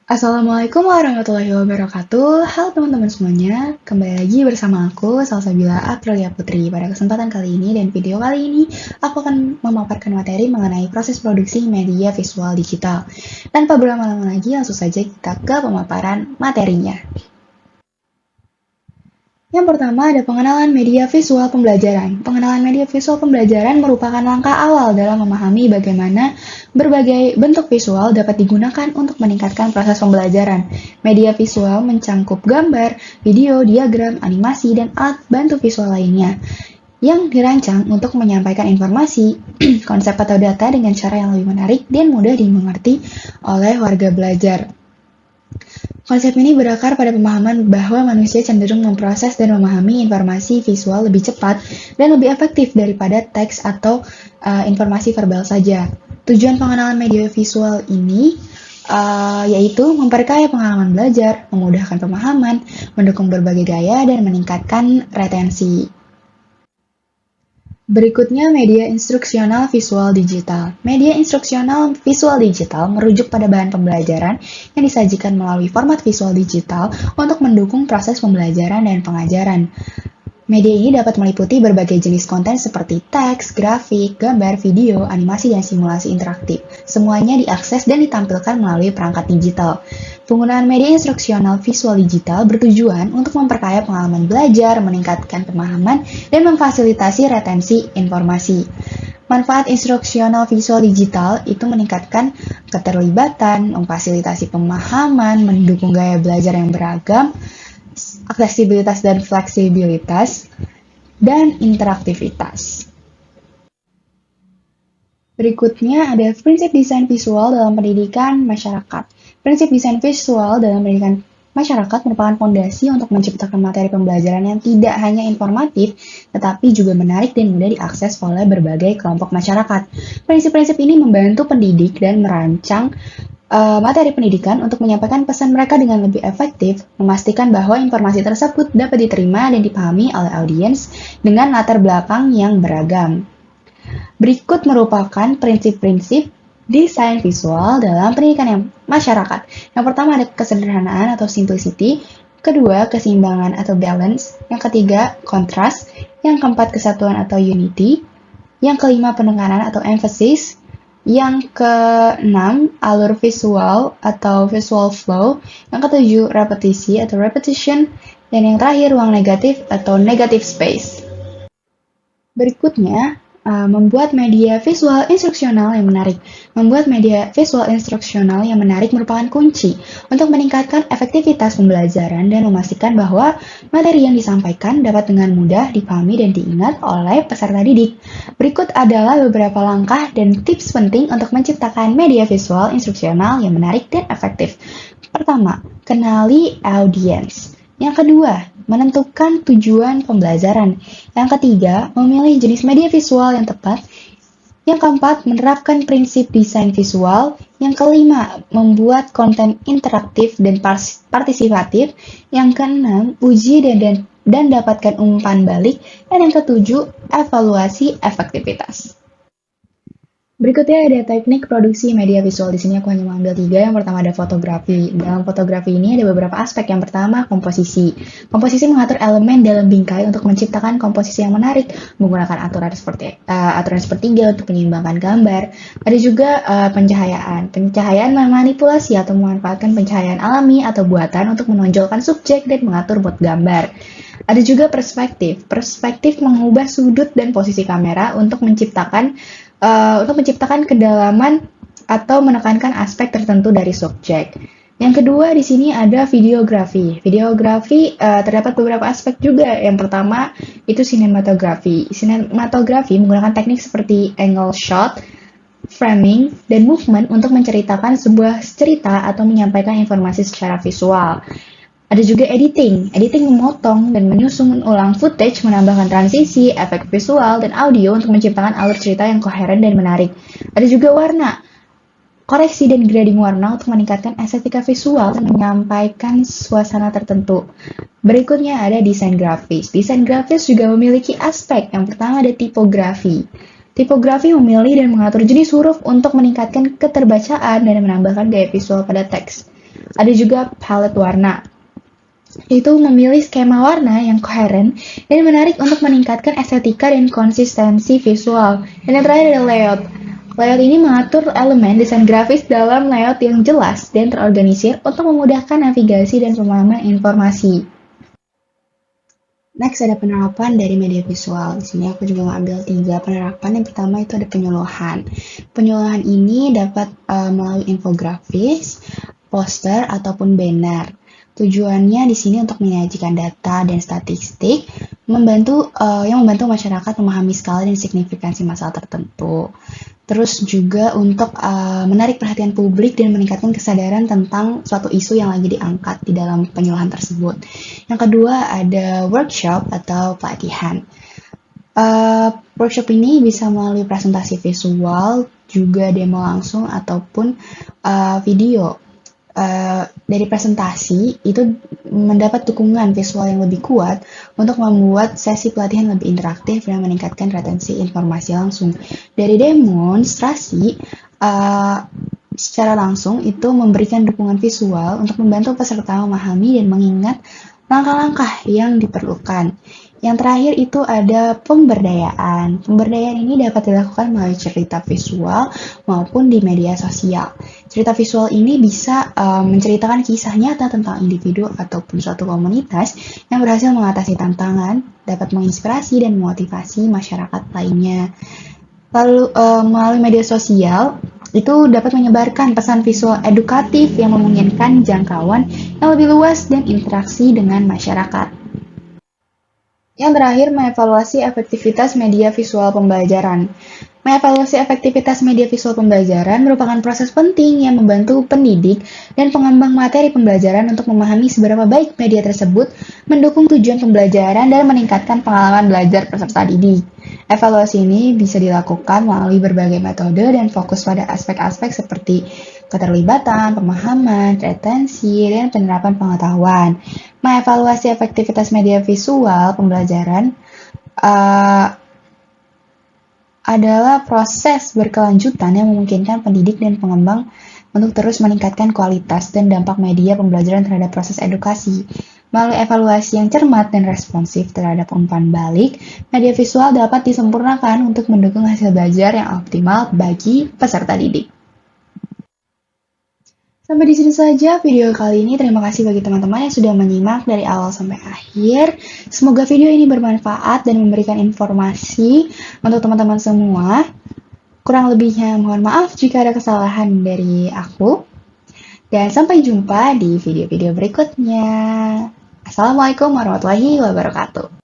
Assalamualaikum warahmatullahi wabarakatuh. Halo teman-teman semuanya, kembali lagi bersama aku, Salsabila Aprilia Putri. Pada kesempatan kali ini dan video kali ini, aku akan memaparkan materi mengenai proses produksi media visual digital. Tanpa berlama-lama lagi, langsung saja kita ke pemaparan materinya. Yang pertama ada pengenalan media visual pembelajaran. Pengenalan media visual pembelajaran merupakan langkah awal dalam memahami bagaimana berbagai bentuk visual dapat digunakan untuk meningkatkan proses pembelajaran. Media visual mencangkup gambar, video, diagram, animasi, dan alat bantu visual lainnya yang dirancang untuk menyampaikan informasi, konsep atau data dengan cara yang lebih menarik dan mudah dimengerti oleh warga belajar. Konsep ini berakar pada pemahaman bahwa manusia cenderung memproses dan memahami informasi visual lebih cepat dan lebih efektif daripada teks atau informasi verbal saja. Tujuan pengenalan media visual ini yaitu memperkaya pengalaman belajar, memudahkan pemahaman, mendukung berbagai gaya, dan meningkatkan retensi. Berikutnya media instruksional visual digital. Media instruksional visual digital merujuk pada bahan pembelajaran yang disajikan melalui format visual digital untuk mendukung proses pembelajaran dan pengajaran. Media ini dapat meliputi berbagai jenis konten seperti teks, grafik, gambar, video, animasi, dan simulasi interaktif. Semuanya diakses dan ditampilkan melalui perangkat digital. Penggunaan media instruksional visual digital bertujuan untuk memperkaya pengalaman belajar, meningkatkan pemahaman, dan memfasilitasi retensi informasi. Manfaat instruksional visual digital itu meningkatkan keterlibatan, memfasilitasi pemahaman, mendukung gaya belajar yang beragam, aksesibilitas dan fleksibilitas, dan interaktivitas. Berikutnya ada prinsip desain visual dalam pendidikan masyarakat. Prinsip desain visual dalam pendidikan masyarakat merupakan fondasi untuk menciptakan materi pembelajaran yang tidak hanya informatif, tetapi juga menarik dan mudah diakses oleh berbagai kelompok masyarakat. Prinsip-prinsip ini membantu pendidik dan merancang materi pendidikan untuk menyampaikan pesan mereka dengan lebih efektif, memastikan bahwa informasi tersebut dapat diterima dan dipahami oleh audiens dengan latar belakang yang beragam. Berikut merupakan prinsip-prinsip desain visual dalam pendidikan yang masyarakat. Yang pertama ada kesederhanaan atau simplicity, kedua keseimbangan atau balance, yang ketiga kontras, yang keempat kesatuan atau unity, yang kelima penekanan atau emphasis, yang keenam, alur visual atau visual flow. Yang ketujuh, repetisi atau repetition. Dan yang terakhir, ruang negatif atau negative space. Berikutnya, membuat media visual instruksional yang menarik. Membuat media visual instruksional yang menarik merupakan kunci untuk meningkatkan efektivitas pembelajaran dan memastikan bahwa materi yang disampaikan dapat dengan mudah dipahami dan diingat oleh peserta didik. Berikut adalah beberapa langkah dan tips penting untuk menciptakan media visual instruksional yang menarik dan efektif. Pertama, kenali audiens. Yang kedua, menentukan tujuan pembelajaran. Yang ketiga, memilih jenis media visual yang tepat. Yang keempat, menerapkan prinsip desain visual. Yang kelima, membuat konten interaktif dan partisipatif. Yang keenam, uji dan dapatkan umpan balik. Dan yang ketujuh, evaluasi efektivitas. Berikutnya ada teknik produksi media visual. Di sini aku hanya mengambil 3. Yang pertama ada fotografi. Dalam fotografi ini ada beberapa aspek. Yang pertama komposisi. Komposisi mengatur elemen dalam bingkai untuk menciptakan komposisi yang menarik, menggunakan aturan sepertiga untuk menyeimbangkan gambar. Ada juga pencahayaan. Pencahayaan memanipulasi atau memanfaatkan pencahayaan alami atau buatan untuk menonjolkan subjek dan mengatur mood gambar. Ada juga perspektif. Perspektif mengubah sudut dan posisi kamera untuk menciptakan kedalaman atau menekankan aspek tertentu dari subjek. Yang kedua di sini ada videografi. Videografi terdapat beberapa aspek juga. Yang pertama itu sinematografi. Sinematografi menggunakan teknik seperti angle shot, framing, dan movement untuk menceritakan sebuah cerita atau menyampaikan informasi secara visual. Ada juga editing. Editing memotong dan menyusun ulang footage, menambahkan transisi, efek visual, dan audio untuk menciptakan alur cerita yang koheren dan menarik. Ada juga warna. Koreksi dan grading warna untuk meningkatkan estetika visual dan menyampaikan suasana tertentu. Berikutnya ada desain grafis. Desain grafis juga memiliki aspek. Yang pertama ada tipografi. Tipografi memilih dan mengatur jenis huruf untuk meningkatkan keterbacaan dan menambahkan gaya visual pada teks. Ada juga palette warna, yaitu memilih skema warna yang koheren dan menarik untuk meningkatkan estetika dan konsistensi visual. Dan yang terakhir ada layout. Layout ini mengatur elemen desain grafis dalam layout yang jelas dan terorganisir untuk memudahkan navigasi dan pemahaman informasi. Next ada penerapan dari media visual. Di sini aku juga mengambil 3 penerapan. Yang pertama itu ada penyuluhan. Penyuluhan ini dapat melalui infografis, poster ataupun banner. Tujuannya di sini untuk menyajikan data dan statistik, yang membantu masyarakat memahami skala dan signifikansi masalah tertentu. Terus juga untuk menarik perhatian publik dan meningkatkan kesadaran tentang suatu isu yang lagi diangkat di dalam penyuluhan tersebut. Yang kedua ada workshop atau pelatihan. Workshop ini bisa melalui presentasi visual, juga demo langsung ataupun video. Dari presentasi itu mendapat dukungan visual yang lebih kuat untuk membuat sesi pelatihan lebih interaktif dan meningkatkan retensi informasi langsung. Dari demonstrasi secara langsung itu memberikan dukungan visual untuk membantu peserta memahami dan mengingat langkah-langkah yang diperlukan. Yang terakhir itu ada pemberdayaan. Pemberdayaan ini dapat dilakukan melalui cerita visual maupun di media sosial. Cerita visual ini bisa menceritakan kisah nyata tentang individu ataupun suatu komunitas yang berhasil mengatasi tantangan, dapat menginspirasi dan memotivasi masyarakat lainnya. Lalu melalui media sosial itu dapat menyebarkan pesan visual edukatif yang memungkinkan jangkauan yang lebih luas dan interaksi dengan masyarakat. Yang terakhir, mengevaluasi efektivitas media visual pembelajaran. Mengevaluasi efektivitas media visual pembelajaran merupakan proses penting yang membantu pendidik dan pengembang materi pembelajaran untuk memahami seberapa baik media tersebut mendukung tujuan pembelajaran dan meningkatkan pengalaman belajar peserta didik. Evaluasi ini bisa dilakukan melalui berbagai metode dan fokus pada aspek-aspek seperti keterlibatan, pemahaman, retensi, dan penerapan pengetahuan. Mengevaluasi efektivitas media visual pembelajaran adalah proses berkelanjutan yang memungkinkan pendidik dan pengembang untuk terus meningkatkan kualitas dan dampak media pembelajaran terhadap proses edukasi. Melalui evaluasi yang cermat dan responsif terhadap umpan balik, media visual dapat disempurnakan untuk mendukung hasil belajar yang optimal bagi peserta didik. Sampai di sini saja video kali ini. Terima kasih bagi teman-teman yang sudah menyimak dari awal sampai akhir. Semoga video ini bermanfaat dan memberikan informasi untuk teman-teman semua. Kurang lebihnya mohon maaf jika ada kesalahan dari aku. Dan sampai jumpa di video-video berikutnya. Assalamualaikum warahmatullahi wabarakatuh.